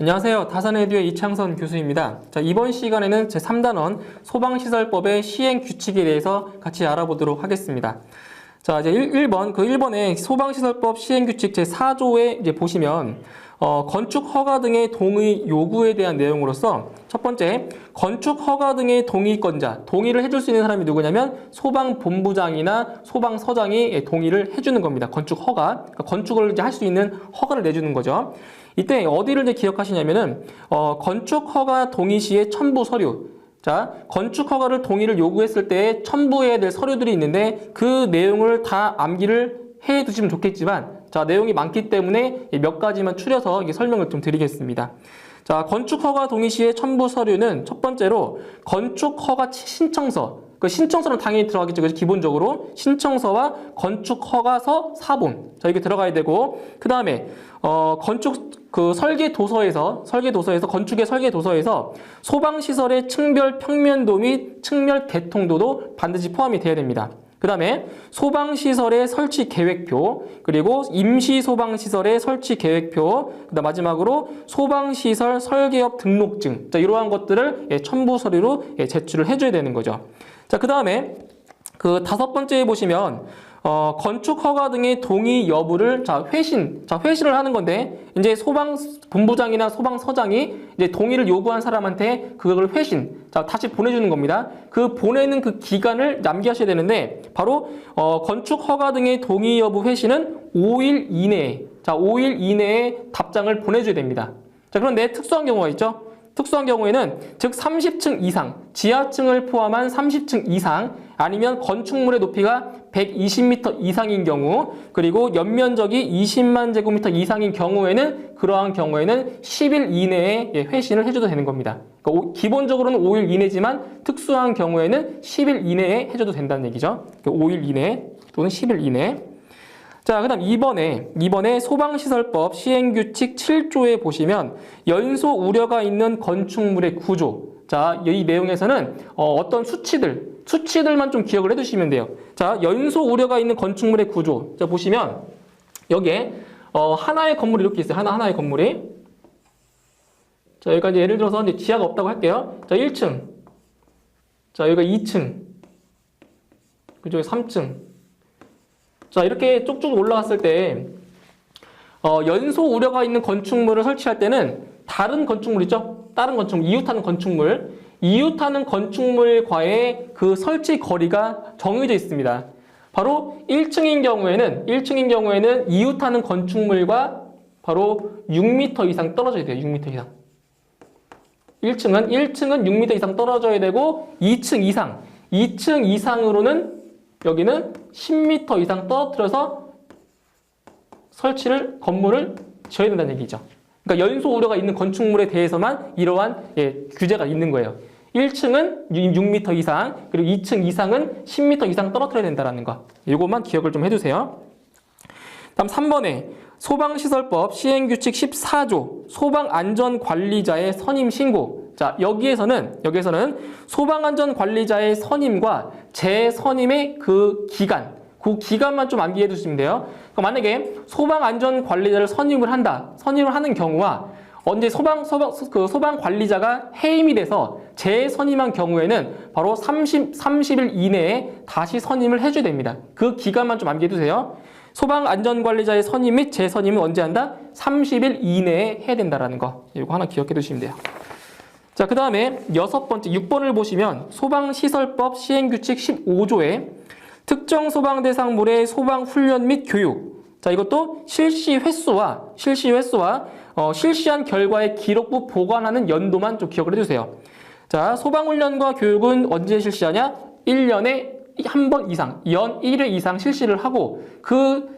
안녕하세요. 다산에듀의 이창선 교수입니다. 자, 이번 시간에는 제3단원 소방시설법의 시행 규칙에 대해서 같이 알아보도록 하겠습니다. 자, 이제 1번의 소방시설법 시행 규칙 제4조에 이제 보시면 건축 허가 등의 동의 요구에 대한 내용으로서 첫 번째, 건축 허가 등의 동의권자, 동의를 해줄 수 있는 사람이 누구냐면 소방본부장이나 소방서장이 동의를 해주는 겁니다. 건축 허가, 그러니까 건축을 이제 할 수 있는 허가를 내주는 거죠. 이때 어디를 이제 기억하시냐면은 건축 허가 동의 시의 첨부 서류. 자, 건축 허가를 동의를 요구했을 때 첨부해야 될 서류들이 있는데 그 내용을 다 암기를 해 두시면 좋겠지만, 자, 내용이 많기 때문에 몇 가지만 추려서 이게 설명을 좀 드리겠습니다. 자, 건축 허가 동의 시의 첨부 서류는 첫 번째로 건축 허가 신청서. 그 신청서는 당연히 들어가겠죠. 그래서 기본적으로 신청서와 건축 허가서 사본. 자, 이게 들어가야 되고, 그 다음에 건축 설계 도서에서 건축의 설계 도서에서 소방 시설의 층별 평면도 및 층별 개통도도 반드시 포함이 돼야 됩니다. 그 다음에 소방시설의 설치 계획표, 그리고 임시소방시설의 설치 계획표, 그다음 마지막으로 소방시설 설계업 등록증. 자, 이러한 것들을 첨부 서류로 제출을 해줘야 되는 거죠. 자, 그 다음에 그 5번째에 보시면 건축 허가 등의 동의 여부를 회신을 하는 건데, 이제 소방본부장이나 소방서장이 이제 동의를 요구한 사람한테 그걸 다시 보내주는 겁니다. 그 보내는 그 기간을 남기하셔야 되는데, 바로 건축 허가 등의 동의 여부 회신은 5일 이내에, 5일 이내에 답장을 보내줘야 됩니다. 자, 그런데 특수한 경우가 있죠. 특수한 경우에는 즉 30층 이상, 지하층을 포함한 30층 이상, 아니면 건축물의 높이가 120m 이상인 경우, 그리고 연면적이 20만 제곱미터 이상인 경우에는, 그러한 경우에는 10일 이내에 회신을 해줘도 되는 겁니다. 그러니까 기본적으로는 5일 이내지만 특수한 경우에는 10일 이내에 해줘도 된다는 얘기죠. 5일 이내 또는 10일 이내. 자, 그 다음 2번에 소방시설법 시행규칙 7조에 보시면 연소 우려가 있는 건축물의 구조. 자, 이 내용에서는 어떤 수치들만 좀 기억을 해두시면 돼요. 자, 연소 우려가 있는 건축물의 구조. 자, 보시면 여기에 하나의 건물이 이렇게 있어요. 하나의 건물이. 자, 여기까지 예를 들어서 이제 지하가 없다고 할게요. 자, 1층. 자, 여기가 2층. 그쪽에 3층. 자, 이렇게 쭉쭉 올라갔을 때 연소 우려가 있는 건축물을 설치할 때는 다른 건축물 있죠? 다른 건축물, 이웃하는 건축물과의 그 설치 거리가 정해져 있습니다. 바로 1층인 경우에는 이웃하는 건축물과 바로 6m 이상 떨어져야 돼요. 6m 이상. 1층은 6m 이상 떨어져야 되고, 2층 이상으로는 여기는 10m 이상 떨어뜨려서 건물을 지어야 된다는 얘기죠. 그러니까 연소 우려가 있는 건축물에 대해서만 이러한 규제가 있는 거예요. 1층은 6m 이상, 그리고 2층 이상은 10m 이상 떨어뜨려야 된다는 거. 이것만 기억을 좀 해두세요. 다음 3번에 소방시설법 시행규칙 14조 소방안전관리자의 선임 신고. 자, 여기에서는 소방안전관리자의 선임과 재선임의 그 기간만 좀 암기해 두시면 돼요. 그러니까 만약에 소방안전관리자를 선임을 하는 경우와 언제 소방관리자가 해임이 돼서 재선임한 경우에는 바로 30일 이내에 다시 선임을 해줘야 됩니다. 그 기간만 좀 암기해 두세요. 소방안전관리자의 선임 및 재선임은 언제 한다? 30일 이내에 해야 된다는 거. 이거 하나 기억해 두시면 돼요. 자, 그 다음에 6번을 보시면 소방시설법 시행규칙 15조에 특정 소방대상물의 소방훈련 및 교육. 자, 이것도 실시 횟수와 실시한 결과의 기록부 보관하는 연도만 좀 기억을 해주세요. 자, 소방훈련과 교육은 언제 실시하냐? 1년에 한 번 이상, 연 1회 이상 실시를 하고, 그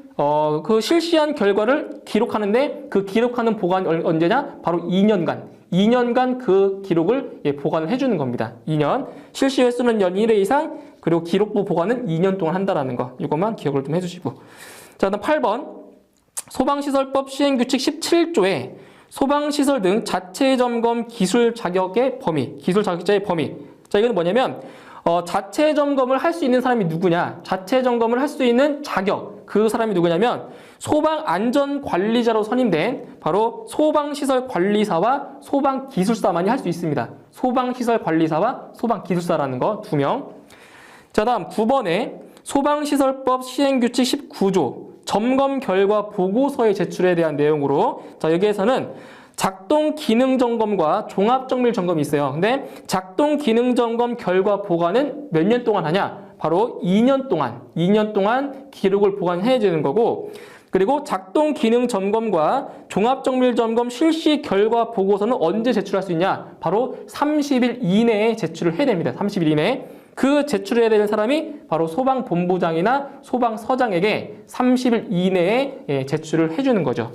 실시한 결과를 기록하는데 그 기록하는 보관이 언제냐? 바로 2년간 그 기록을 보관을 해주는 겁니다. 2년. 실시 횟수는 연 1회 이상, 그리고 기록부 보관은 2년 동안 한다라는 거. 이것만 기억을 좀 해주시고. 자, 다음 8번. 소방시설법 시행규칙 17조에 소방시설 등 자체 점검 기술 자격자의 범위. 자, 이건 뭐냐면 자체 점검을 할 수 있는 사람이 누구냐? 자체 점검을 할 수 있는 자격, 그 사람이 누구냐면 소방안전관리자로 선임된 바로 소방시설관리사와 소방기술사만이 할 수 있습니다. 소방시설관리사와 소방기술사라는 거 2명. 자, 다음 9번에 소방시설법 시행규칙 19조 점검 결과 보고서의 제출에 대한 내용으로, 자, 여기에서는 작동 기능 점검과 종합 정밀 점검이 있어요. 근데 작동 기능 점검 결과 보관은 몇 년 동안 하냐? 바로 2년 동안 기록을 보관해야 되는 거고, 그리고 작동 기능 점검과 종합 정밀 점검 실시 결과 보고서는 언제 제출할 수 있냐? 바로 30일 이내에 제출을 해야 됩니다. 30일 이내에. 그 제출해야 되는 사람이 바로 소방본부장이나 소방서장에게 30일 이내에 제출을 해주는 거죠.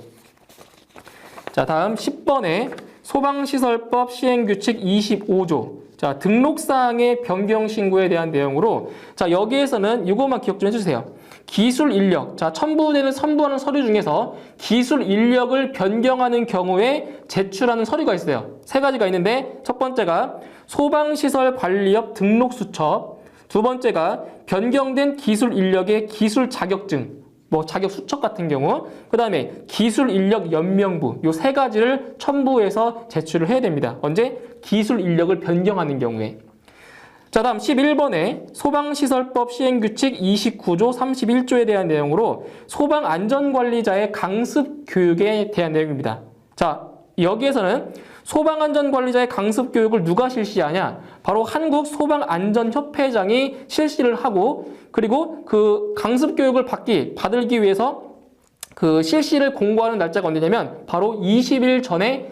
자, 다음 10번에 소방시설법 시행규칙 25조. 자, 등록사항의 변경 신고에 대한 내용으로, 자, 여기에서는 이것만 기억 좀 해주세요. 기술 인력. 자, 선부하는 서류 중에서 기술 인력을 변경하는 경우에 제출하는 서류가 있어요. 3가지가 있는데, 첫 번째가 소방시설 관리업 등록 수첩, 두 번째가 변경된 기술 인력의 기술 자격증, 자격 수첩 같은 경우, 그 다음에 기술 인력 연명부, 요 3가지를 첨부해서 제출을 해야 됩니다. 언제? 기술 인력을 변경하는 경우에. 자, 다음 11번에 소방시설법 시행규칙 29조 31조에 대한 내용으로 소방안전관리자의 강습 교육에 대한 내용입니다. 자, 여기에서는 소방안전관리자의 강습 교육을 누가 실시하냐? 바로 한국소방안전협회장이 실시를 하고, 그리고 그 강습 교육을 받기 위해서 그 실시를 공고하는 날짜가 언제냐면 바로 20일 전에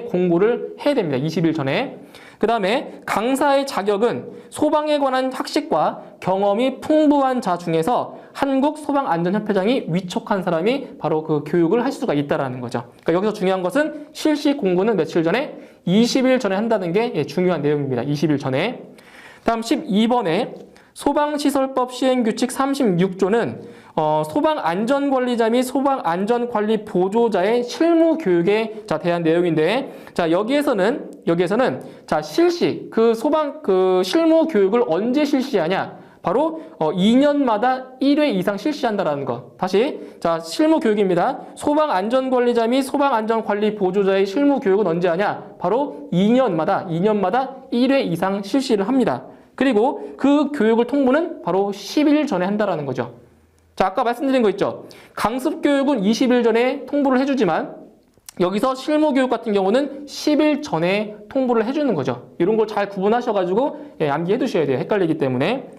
공고를 해야 됩니다. 20일 전에. 그 다음에 강사의 자격은 소방에 관한 학식과 경험이 풍부한 자 중에서 한국소방안전협회장이 위촉한 사람이 바로 그 교육을 할 수가 있다는 거죠. 그러니까 여기서 중요한 것은 실시 공고는 며칠 전에? 20일 전에 한다는 게 중요한 내용입니다. 20일 전에. 다음 12번에 소방시설법 시행규칙 36조는 소방안전관리자 및 소방안전관리 보조자의 실무 교육에 대한 내용인데, 자, 여기에서는 자, 실시 실무 교육을 언제 실시하냐? 바로 2년마다 1회 이상 실시한다라는 거. 다시, 자, 실무 교육입니다. 소방안전관리자 및 소방안전관리 보조자의 실무 교육은 언제 하냐? 바로 2년마다 1회 이상 실시를 합니다. 그리고 그 교육을 통보는 바로 10일 전에 한다라는 거죠. 자, 아까 말씀드린 거 있죠. 강습 교육은 20일 전에 통보를 해주지만 여기서 실무 교육 같은 경우는 10일 전에 통보를 해주는 거죠. 이런 걸 잘 구분하셔가지고 암기해 두셔야 돼요. 헷갈리기 때문에.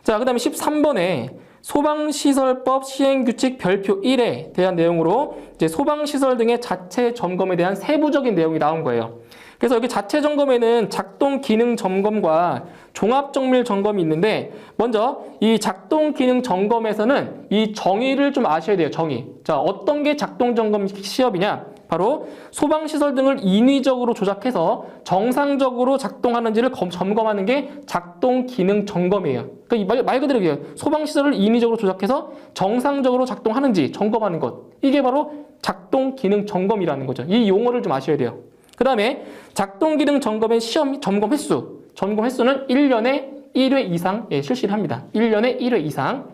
자, 그 다음에 13번에 소방시설법 시행규칙 별표 1에 대한 내용으로 이제 소방시설 등의 자체 점검에 대한 세부적인 내용이 나온 거예요. 그래서 여기 자체 점검에는 작동 기능 점검과 종합 정밀 점검이 있는데, 먼저 이 작동 기능 점검에서는 이 정의를 좀 아셔야 돼요. 정의. 자, 어떤 게 작동 점검 시험이냐? 바로 소방시설 등을 인위적으로 조작해서 정상적으로 작동하는지를 점검하는 게 작동 기능 점검이에요. 그러니까 말 그대로 얘기해요. 소방시설을 인위적으로 조작해서 정상적으로 작동하는지 점검하는 것. 이게 바로 작동 기능 점검이라는 거죠. 이 용어를 좀 아셔야 돼요. 그 다음에 작동 기능 점검의 점검 횟수는 1년에 1회 이상 실시를 합니다. 1년에 1회 이상.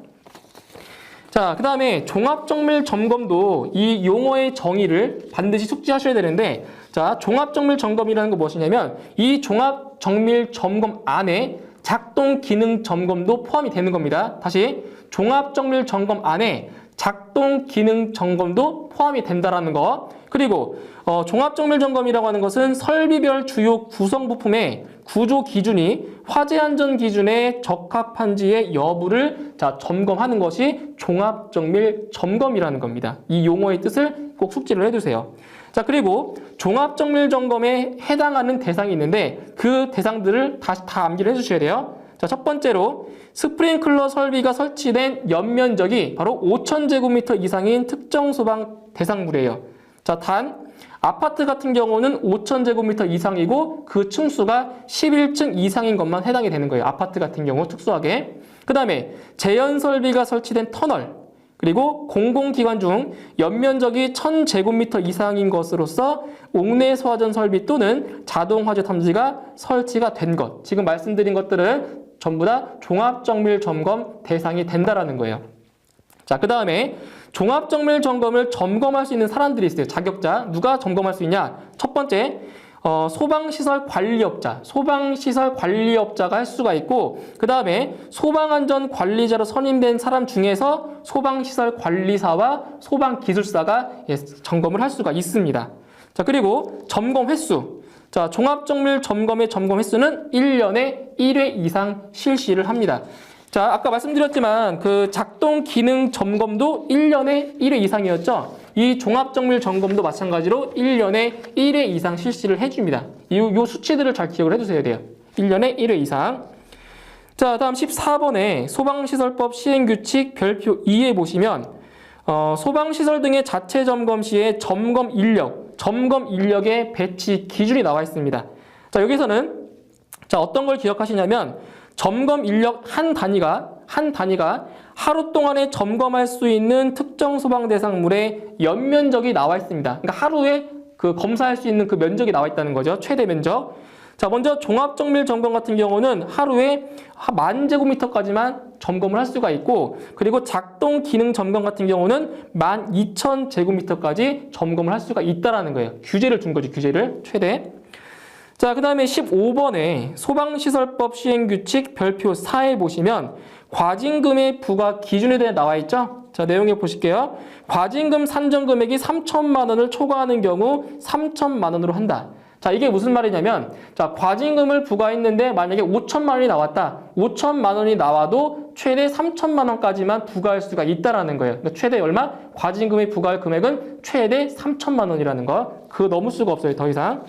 자, 그 다음에 종합정밀 점검도 이 용어의 정의를 반드시 숙지하셔야 되는데, 자, 종합정밀 점검이라는 거 무엇이냐면 이 종합정밀 점검 안에 작동 기능 점검도 포함이 되는 겁니다. 다시, 종합정밀 점검 안에 작동 기능 점검도 포함이 된다라는 거. 그리고 종합정밀 점검이라고 하는 것은 설비별 주요 구성 부품의 구조 기준이 화재 안전 기준에 적합한지의 여부를 점검하는 것이 종합정밀 점검이라는 겁니다. 이 용어의 뜻을 꼭 숙지를 해두세요. 자, 그리고 종합정밀 점검에 해당하는 대상이 있는데 그 대상들을 다시 다 암기를 해주셔야 돼요. 자, 첫 번째로 스프링클러 설비가 설치된 연면적이 바로 5,000제곱미터 이상인 특정 소방 대상물이에요. 자, 단 아파트 같은 경우는 5,000제곱미터 이상이고 그 층수가 11층 이상인 것만 해당이 되는 거예요. 아파트 같은 경우 특수하게. 그 다음에 제연 설비가 설치된 터널, 그리고 공공기관 중 연면적이 1000제곱미터 이상인 것으로서 옥내 소화전 설비 또는 자동화재 탐지가 설치가 된 것. 지금 말씀드린 것들은 전부 다 종합정밀 점검 대상이 된다라는 거예요. 자, 그 다음에 종합정밀 점검을 점검할 수 있는 사람들이 있어요. 자격자. 누가 점검할 수 있냐? 첫 번째, 소방시설 관리업자, 소방시설 관리업자가 할 수가 있고, 그 다음에 소방안전 관리자로 선임된 사람 중에서 소방시설 관리사와 소방기술사가 점검을 할 수가 있습니다. 자, 그리고 점검 횟수. 자, 종합정밀 점검의 점검 횟수는 1년에 1회 이상 실시를 합니다. 자, 아까 말씀드렸지만 그 작동 기능 점검도 1년에 1회 이상이었죠. 이 종합정밀 점검도 마찬가지로 1년에 1회 이상 실시를 해줍니다. 이 수치들을 잘 기억을 해두셔야 돼요. 1년에 1회 이상. 자, 다음 14번에 소방시설법 시행규칙 별표 2에 보시면 소방시설 등의 자체 점검 시에 점검 인력의 배치 기준이 나와 있습니다. 자, 여기서는 자, 어떤 걸 기억하시냐면 점검 인력 한 단위가 하루 동안에 점검할 수 있는 특정 소방 대상물의 연면적이 나와 있습니다. 그러니까 하루에 그 검사할 수 있는 그 면적이 나와 있다는 거죠. 최대 면적. 자, 먼저 종합정밀 점검 같은 경우는 하루에 10,000제곱미터까지만 점검을 할 수가 있고, 그리고 작동 기능 점검 같은 경우는 12,000제곱미터까지 점검을 할 수가 있다라는 거예요. 규제를 준 거죠. 규제를 최대. 자, 그 다음에 15번에 소방시설법 시행규칙 별표 4에 보시면 과징금의 부과 기준에 대해 나와 있죠? 자, 내용을 보실게요. 과징금 산정 금액이 3천만 원을 초과하는 경우 3천만 원으로 한다. 자, 이게 무슨 말이냐면, 자, 과징금을 부과했는데 만약에 5천만 원이 나왔다. 5천만 원이 나와도 최대 3천만 원까지만 부과할 수가 있다라는 거예요. 그러니까 최대 얼마? 과징금에 부과할 금액은 최대 3천만 원이라는 거. 그거 넘을 수가 없어요. 더 이상.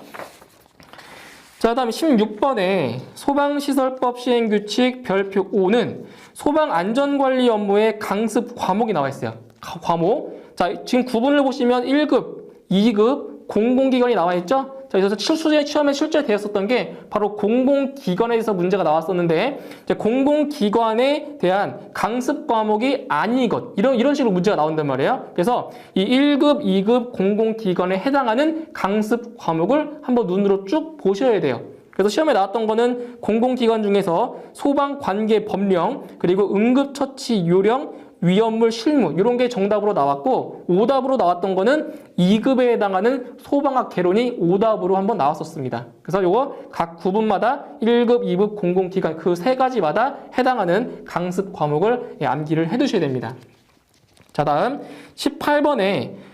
자, 다음에 16번에 소방시설법 시행규칙 별표 5는 소방안전관리 업무의 강습 과목이 나와 있어요. 과목. 자, 지금 구분을 보시면 1급, 2급, 공공기관이 나와 있죠? 자, 그래서 시험에 실제 되었었던 게 바로 공공기관에서 문제가 나왔었는데, 이제 공공기관에 대한 강습 과목이 아닌 것, 이런 식으로 문제가 나온단 말이에요. 그래서 이 1급, 2급 공공기관에 해당하는 강습 과목을 한번 눈으로 쭉 보셔야 돼요. 그래서 시험에 나왔던 거는 공공기관 중에서 소방관계 법령, 그리고 응급처치 요령, 위험물 실무 이런 게 정답으로 나왔고, 오답으로 나왔던 거는 2급에 해당하는 소방학 개론이 오답으로 한번 나왔었습니다. 그래서 요거 각 구분마다 1급, 2급 공공기관 그 세 가지마다 해당하는 강습 과목을 암기를 해두셔야 됩니다. 자, 다음 18번에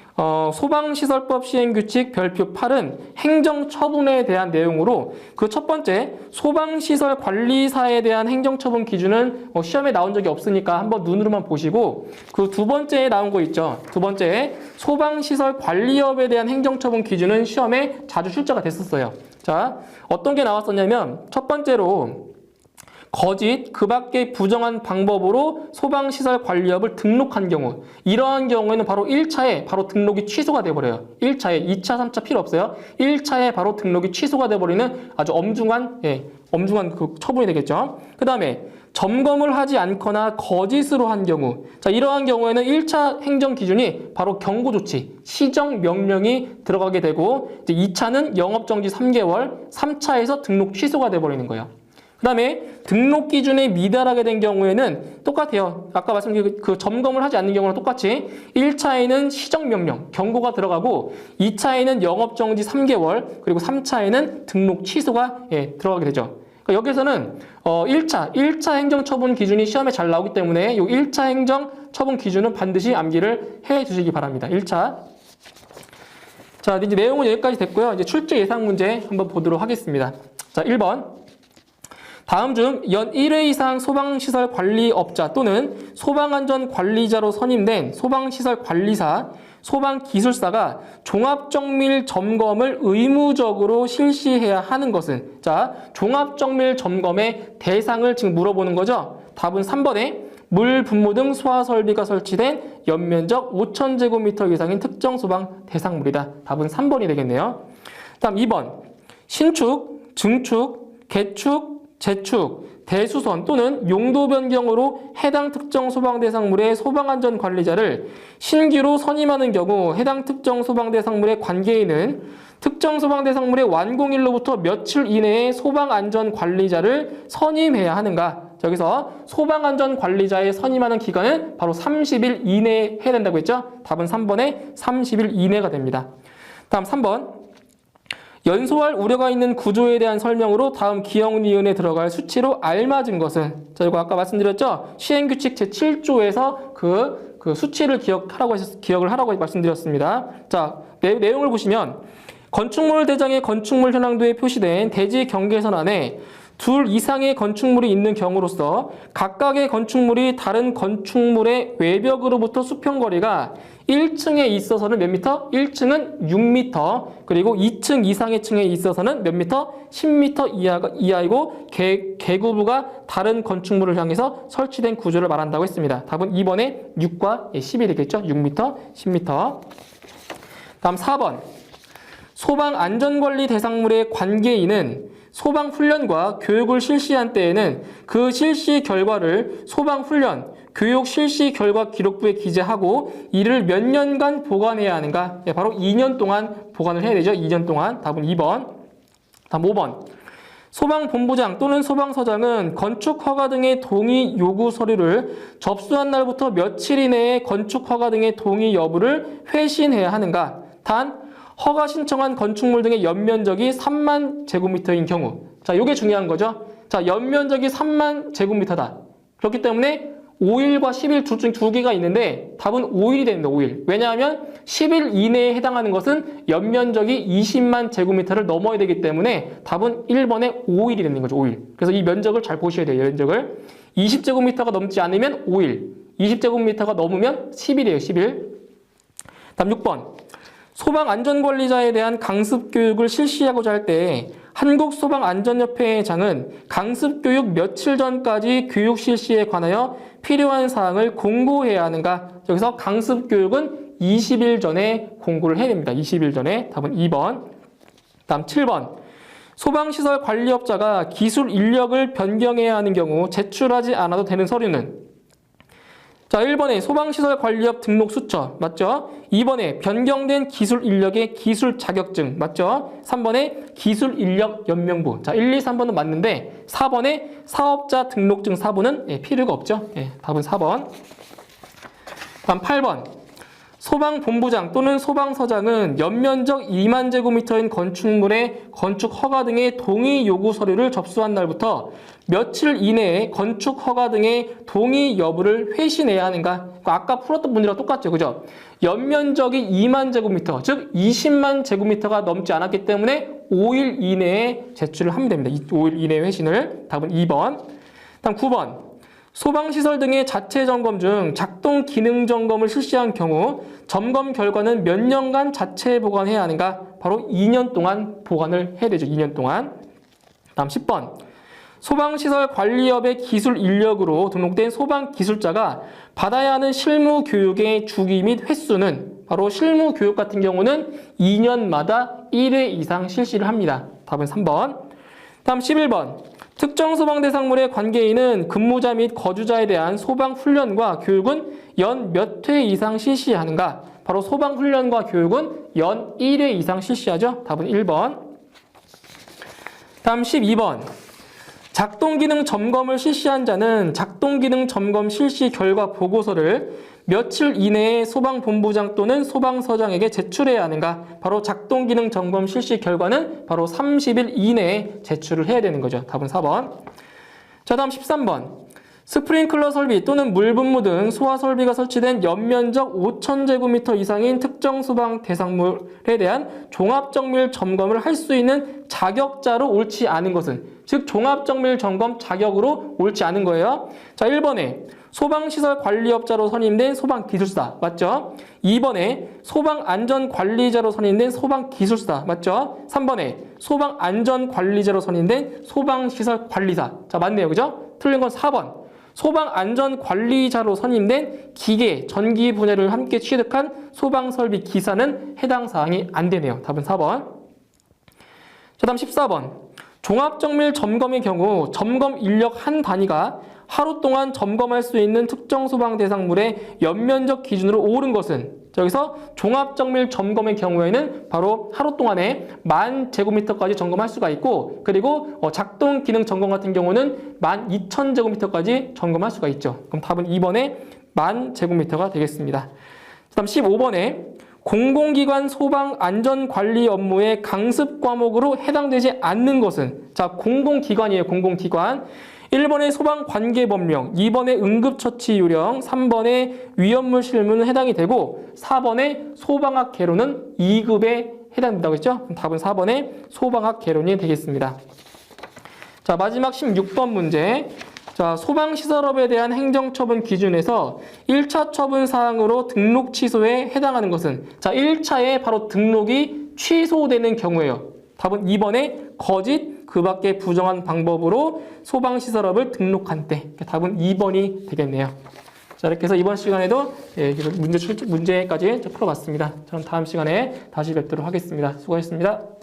소방시설법 시행규칙 별표 8은 행정처분에 대한 내용으로 그 첫 번째 소방시설 관리사에 대한 행정처분 기준은 시험에 나온 적이 없으니까 한번 눈으로만 보시고, 그 두 번째에 나온 거 있죠. 두 번째 소방시설 관리업에 대한 행정처분 기준은 시험에 자주 출제가 됐었어요. 자, 어떤 게 나왔었냐면 첫 번째로 거짓, 그 밖의 부정한 방법으로 소방시설 관리업을 등록한 경우, 이러한 경우에는 바로 1차에 바로 등록이 취소가 돼버려요. 1차에 2차, 3차 필요 없어요. 1차에 바로 등록이 취소가 돼버리는 아주 엄중한 그 처분이 되겠죠. 그 다음에 점검을 하지 않거나 거짓으로 한 경우, 자, 이러한 경우에는 1차 행정 기준이 바로 경고조치, 시정명령이 들어가게 되고, 이제 2차는 영업정지 3개월, 3차에서 등록 취소가 돼버리는 거예요. 그 다음에 등록 기준에 미달하게 된 경우에는 똑같아요. 아까 말씀드린 그 점검을 하지 않는 경우랑 똑같이 1차에는 시정명령, 경고가 들어가고, 2차에는 영업정지 3개월, 그리고 3차에는 등록 취소가 들어가게 되죠. 그러니까 여기서는 1차 행정처분 기준이 시험에 잘 나오기 때문에 이 1차 행정처분 기준은 반드시 암기를 해 주시기 바랍니다. 1차. 자, 이제 내용은 여기까지 됐고요. 이제 출제 예상 문제 한번 보도록 하겠습니다. 자, 1번. 다음 중 연 1회 이상 소방시설 관리업자 또는 소방안전관리자로 선임된 소방시설 관리사, 소방기술사가 종합정밀 점검을 의무적으로 실시해야 하는 것은, 자, 종합정밀 점검의 대상을 지금 물어보는 거죠. 답은 3번에 물, 분무 등 소화설비가 설치된 연면적 5,000제곱미터 이상인 특정 소방 대상물이다. 답은 3번이 되겠네요. 다음 2번. 신축, 증축, 개축, 재축, 대수선 또는 용도 변경으로 해당 특정 소방 대상물의 소방안전 관리자를 신규로 선임하는 경우 해당 특정 소방 대상물의 관계인은 특정 소방 대상물의 완공일로부터 며칠 이내에 소방안전 관리자를 선임해야 하는가? 여기서 소방안전 관리자의 선임하는 기간은 바로 30일 이내에 해야 된다고 했죠? 답은 3번에 30일 이내가 됩니다. 다음 3번. 연소할 우려가 있는 구조에 대한 설명으로 다음 기억 니은에 들어갈 수치로 알맞은 것은, 자, 이거 아까 말씀드렸죠? 시행규칙 제7조에서 그 수치를 기억을 하라고 말씀드렸습니다. 자, 내용을 보시면 건축물 대장의 건축물 현황도에 표시된 대지 경계선 안에 둘 이상의 건축물이 있는 경우로서 각각의 건축물이 다른 건축물의 외벽으로부터 수평거리가 1층에 있어서는 몇 미터? 1층은 6미터, 그리고 2층 이상의 층에 있어서는 몇 미터? 10미터 이하이고 계구부가 다른 건축물을 향해서 설치된 구조를 말한다고 했습니다. 답은 2번에 6과 10이 되겠죠? 6미터, 10미터. 다음 4번. 소방안전관리 대상물의 관계인은 소방훈련과 교육을 실시한 때에는 그 실시 결과를 소방훈련, 교육 실시 결과 기록부에 기재하고 이를 몇 년간 보관해야 하는가? 바로 2년 동안 보관을 해야 되죠. 2년 동안. 답은 2번. 다음 5번. 소방본부장 또는 소방서장은 건축허가 등의 동의 요구 서류를 접수한 날부터 며칠 이내에 건축허가 등의 동의 여부를 회신해야 하는가? 단 허가 신청한 건축물 등의 연면적이 3만 제곱미터인 경우. 자, 이게 중요한 거죠. 자, 연면적이 3만 제곱미터다. 그렇기 때문에 5일과 10일 둘 중 두 개가 있는데 답은 5일이 됩니다. 5일. 왜냐하면 10일 이내에 해당하는 것은 연면적이 20만 제곱미터를 넘어야 되기 때문에 답은 1번에 5일이 되는 거죠. 5일. 그래서 이 면적을 잘 보셔야 돼요. 면적을. 20제곱미터가 넘지 않으면 5일. 20제곱미터가 넘으면 10일이에요. 10일. 다음 6번. 소방안전관리자에 대한 강습교육을 실시하고자 할 때 한국소방안전협회장은 강습교육 며칠 전까지 교육 실시에 관하여 필요한 사항을 공고해야 하는가? 여기서 강습교육은 20일 전에 공고를 해야 됩니다. 20일 전에. 답은 2번. 다음 7번. 소방시설 관리업자가 기술 인력을 변경해야 하는 경우 제출하지 않아도 되는 서류는? 자, 1번에 소방시설 관리업 등록 수처, 맞죠? 2번에 변경된 기술 인력의 기술 자격증, 맞죠? 3번에 기술 인력 연명부. 자, 1, 2, 3번은 맞는데 4번에 사업자 등록증 사부는 필요가 없죠? 답은 4번. 다음 8번. 소방본부장 또는 소방서장은 연면적 2만 제곱미터인 건축물의 건축 허가 등의 동의 요구 서류를 접수한 날부터 며칠 이내에 건축 허가 등의 동의 여부를 회신해야 하는가? 아까 풀었던 분이랑 똑같죠, 그죠? 연면적이 2만 제곱미터, 즉 20만 제곱미터가 넘지 않았기 때문에 5일 이내에 제출을 하면 됩니다. 5일 이내에 회신을. 답은 2번. 다음 9번. 소방시설 등의 자체 점검 중 작동 기능 점검을 실시한 경우 점검 결과는 몇 년간 자체 보관해야 하는가? 바로 2년 동안 보관을 해야 되죠. 2년 동안. 다음 10번. 소방시설 관리업의 기술 인력으로 등록된 소방기술자가 받아야 하는 실무 교육의 주기 및 횟수는? 바로 실무 교육 같은 경우는 2년마다 1회 이상 실시를 합니다. 답은 3번. 다음 11번. 특정 소방 대상물의 관계인은 근무자 및 거주자에 대한 소방 훈련과 교육은 연 몇 회 이상 실시하는가? 바로 소방 훈련과 교육은 연 1회 이상 실시하죠. 답은 1번. 다음 12번. 작동기능 점검을 실시한 자는 작동기능 점검 실시 결과 보고서를 며칠 이내에 소방본부장 또는 소방서장에게 제출해야 하는가? 바로 작동기능 점검 실시 결과는 바로 30일 이내에 제출을 해야 되는 거죠. 답은 4번. 자, 다음 13번. 스프링클러 설비 또는 물분무 등 소화 설비가 설치된 연면적 5,000제곱미터 이상인 특정 소방 대상물에 대한 종합정밀 점검을 할 수 있는 자격자로 옳지 않은 것은? 즉 종합정밀 점검 자격으로 옳지 않은 거예요. 자, 1번에 소방시설 관리업자로 선임된 소방기술사, 맞죠? 2번에 소방안전관리자로 선임된 소방기술사, 맞죠? 3번에 소방안전관리자로 선임된 소방시설 관리사. 자, 맞네요. 그죠? 틀린 건 4번. 소방안전관리자로 선임된 기계, 전기 분야를 함께 취득한 소방설비 기사는 해당 사항이 안 되네요. 답은 4번. 자, 다음 14번. 종합정밀 점검의 경우 점검 인력 한 단위가 하루 동안 점검할 수 있는 특정 소방 대상물의 연면적 기준으로 오른 것은, 여기서 종합정밀 점검의 경우에는 바로 하루 동안에 10,000제곱미터까지 점검할 수가 있고, 그리고 작동 기능 점검 같은 경우는 12,000제곱미터까지 점검할 수가 있죠. 그럼 답은 2번에 10,000제곱미터가 되겠습니다. 다음 15번에 공공기관 소방 안전관리 업무의 강습 과목으로 해당되지 않는 것은, 자, 공공기관이에요. 공공기관. 1번의 소방관계법령, 2번의 응급처치 요령, 3번의 위험물 실무는 해당이 되고 4번의 소방학 개론은 2급에 해당된다고 했죠? 그럼 답은 4번의 소방학 개론이 되겠습니다. 자, 마지막 16번 문제. 자, 소방시설업에 대한 행정처분 기준에서 1차 처분 사항으로 등록 취소에 해당하는 것은, 자, 1차에 바로 등록이 취소되는 경우예요. 답은 2번에 거짓, 그 밖에 부정한 방법으로 소방시설업을 등록한 때. 답은 2번이 되겠네요. 자, 이렇게 해서 이번 시간에도 문제까지 풀어봤습니다. 저는 다음 시간에 다시 뵙도록 하겠습니다. 수고하셨습니다.